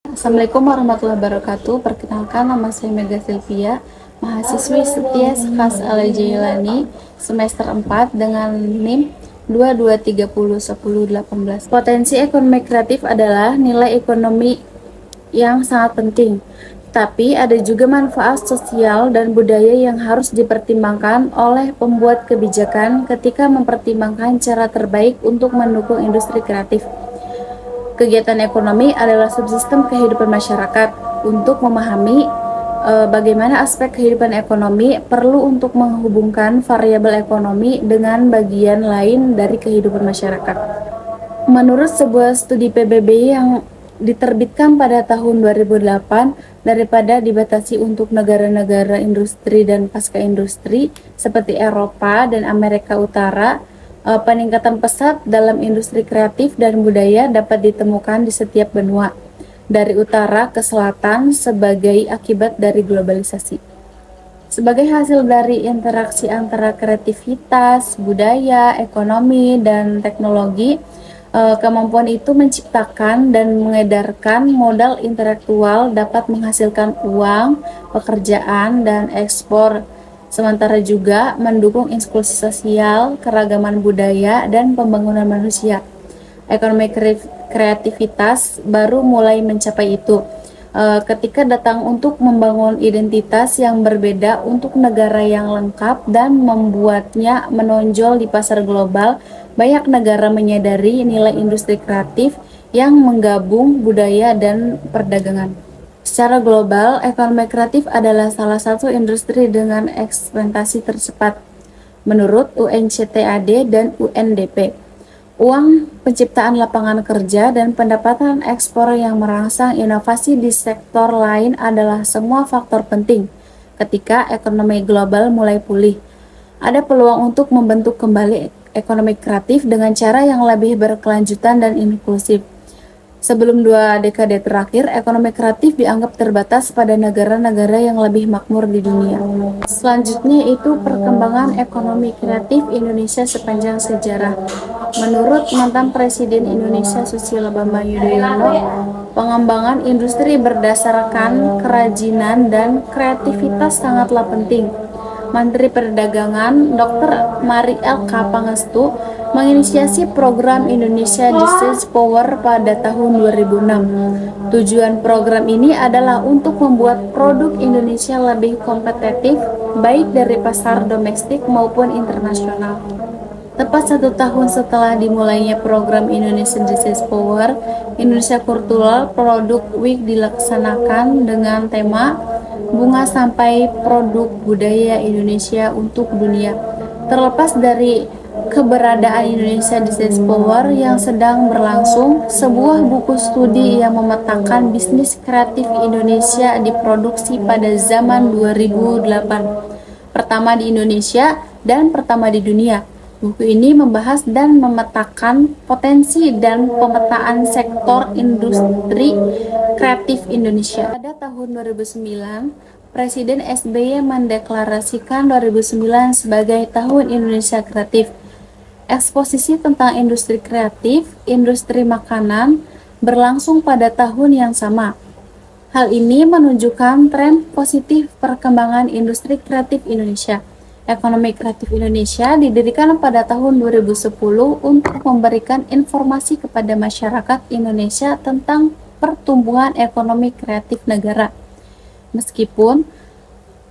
Assalamualaikum warahmatullahi wabarakatuh. Perkenalkan, nama saya Mega Silvia, mahasiswi setia Khas Al Jailani semester 4 dengan NIM 22301018. Potensi ekonomi kreatif adalah nilai ekonomi yang sangat penting, tapi ada juga manfaat sosial dan budaya yang harus dipertimbangkan oleh pembuat kebijakan ketika mempertimbangkan cara terbaik untuk mendukung industri kreatif. Kegiatan ekonomi adalah subsistem kehidupan masyarakat. Untuk memahami bagaimana aspek kehidupan ekonomi, perlu untuk menghubungkan variabel ekonomi dengan bagian lain dari kehidupan masyarakat. Menurut sebuah studi PBB yang diterbitkan pada tahun 2008, daripada dibatasi untuk negara-negara industri dan pasca industri seperti Eropa dan Amerika Utara, peningkatan pesat dalam industri kreatif dan budaya dapat ditemukan di setiap benua, dari utara ke selatan sebagai akibat dari globalisasi. Sebagai hasil dari interaksi antara kreativitas, budaya, ekonomi, dan teknologi, kemampuan itu menciptakan dan mengedarkan modal intelektual dapat menghasilkan uang, pekerjaan, dan ekspor, sementara juga mendukung inklusi sosial, keragaman budaya, dan pembangunan manusia. Ekonomi kreativitas baru mulai mencapai itu ketika datang untuk membangun identitas yang berbeda untuk negara yang lengkap dan membuatnya menonjol di pasar global. Banyak negara menyadari nilai industri kreatif yang menggabung budaya dan perdagangan. Secara global, ekonomi kreatif adalah salah satu industri dengan ekspansi tercepat, menurut UNCTAD dan UNDP. Uang, penciptaan lapangan kerja, dan pendapatan ekspor yang merangsang inovasi di sektor lain adalah semua faktor penting. Ketika ekonomi global mulai pulih, ada peluang untuk membentuk kembali ekonomi kreatif dengan cara yang lebih berkelanjutan dan inklusif. Sebelum 2 dekade terakhir, ekonomi kreatif dianggap terbatas pada negara-negara yang lebih makmur di dunia. Selanjutnya itu perkembangan ekonomi kreatif Indonesia sepanjang sejarah. Menurut mantan Presiden Indonesia Susilo Bambang Yudhoyono, pengembangan industri berdasarkan kerajinan dan kreativitas sangatlah penting. Menteri Perdagangan Dr. Marie L.K. Pangestu menginisiasi program Indonesia Digital Power pada tahun 2006. Tujuan program ini adalah untuk membuat produk Indonesia lebih kompetitif, baik dari pasar domestik maupun internasional. Tepat 1 tahun setelah dimulainya program Indonesia Digital Power, Indonesia Cultural Product Week dilaksanakan dengan tema Bunga Sampai Produk Budaya Indonesia untuk Dunia. Terlepas dari keberadaan Indonesia Digital Power yang sedang berlangsung, sebuah buku studi yang memetakan bisnis kreatif Indonesia diproduksi pada zaman 2008, pertama di Indonesia dan pertama di dunia. Buku ini membahas dan memetakan potensi dan pemetaan sektor industri kreatif Indonesia. Pada tahun 2009, Presiden SBY mendeklarasikan 2009 sebagai Tahun Indonesia Kreatif. Eksposisi tentang industri kreatif, industri makanan, berlangsung pada tahun yang sama. Hal ini menunjukkan tren positif perkembangan industri kreatif Indonesia. Ekonomi kreatif Indonesia didirikan pada tahun 2010 untuk memberikan informasi kepada masyarakat Indonesia tentang pertumbuhan ekonomi kreatif negara. Meskipun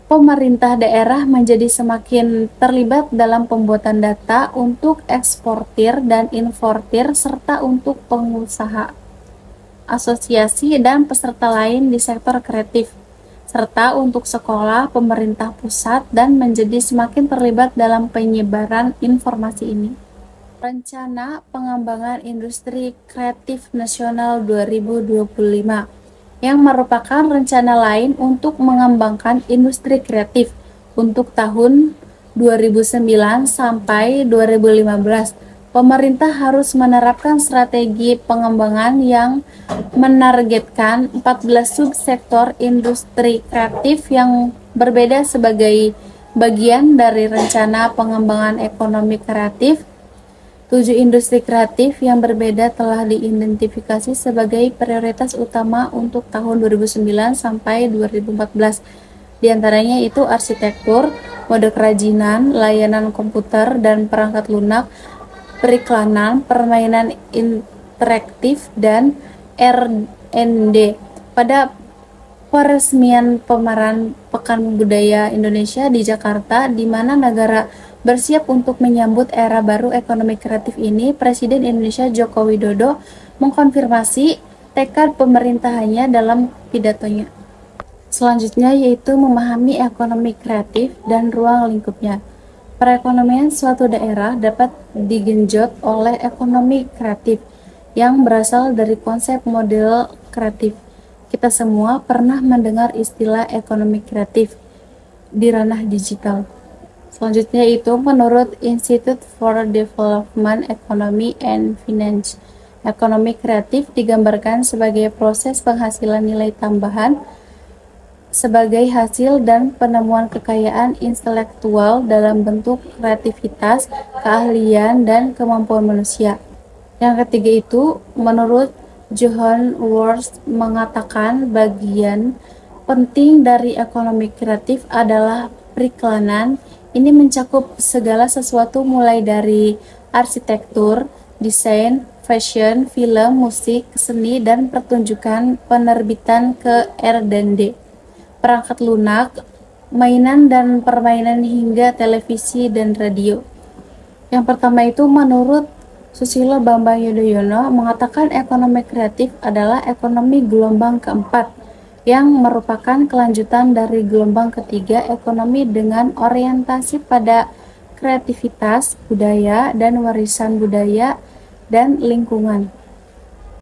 pemerintah daerah menjadi semakin terlibat dalam pembuatan data untuk eksportir dan importir serta untuk pengusaha, asosiasi, dan peserta lain di sektor kreatif, serta untuk sekolah, pemerintah pusat, dan menjadi semakin terlibat dalam penyebaran informasi ini. Rencana Pengembangan Industri Kreatif Nasional 2025 yang merupakan rencana lain untuk mengembangkan industri kreatif untuk tahun 2009 sampai 2015. Pemerintah harus menerapkan strategi pengembangan yang menargetkan 14 subsektor industri kreatif yang berbeda sebagai bagian dari rencana pengembangan ekonomi kreatif 7 industri kreatif yang berbeda telah diidentifikasi sebagai prioritas utama untuk tahun 2009 sampai 2014. Di antaranya itu arsitektur, mode kerajinan, layanan komputer dan perangkat lunak, periklanan, permainan interaktif, dan R&D. Pada peresmian pameran Pekan Budaya Indonesia di Jakarta, di mana negara bersiap untuk menyambut era baru ekonomi kreatif ini, Presiden Indonesia Joko Widodo mengkonfirmasi tekad pemerintahannya dalam pidatonya. Selanjutnya yaitu memahami ekonomi kreatif dan ruang lingkupnya. Perekonomian suatu daerah dapat digenjot oleh ekonomi kreatif yang berasal dari konsep model kreatif. Kita semua pernah mendengar istilah ekonomi kreatif di ranah digital. Selanjutnya itu menurut Institute for Development Economy and Finance, ekonomi kreatif digambarkan sebagai proses penghasilan nilai tambahan sebagai hasil dan penemuan kekayaan intelektual dalam bentuk kreativitas, keahlian, dan kemampuan manusia. Yang ketiga itu, menurut John Worth mengatakan bagian penting dari ekonomi kreatif adalah periklanan. Ini mencakup segala sesuatu mulai dari arsitektur, desain, fashion, film, musik, seni, dan pertunjukan penerbitan ke R&D, perangkat lunak, mainan dan permainan hingga televisi dan radio. Yang pertama itu menurut Susilo Bambang Yudhoyono mengatakan ekonomi kreatif adalah ekonomi gelombang keempat yang merupakan kelanjutan dari gelombang ketiga ekonomi dengan orientasi pada kreativitas, budaya, dan warisan budaya dan lingkungan.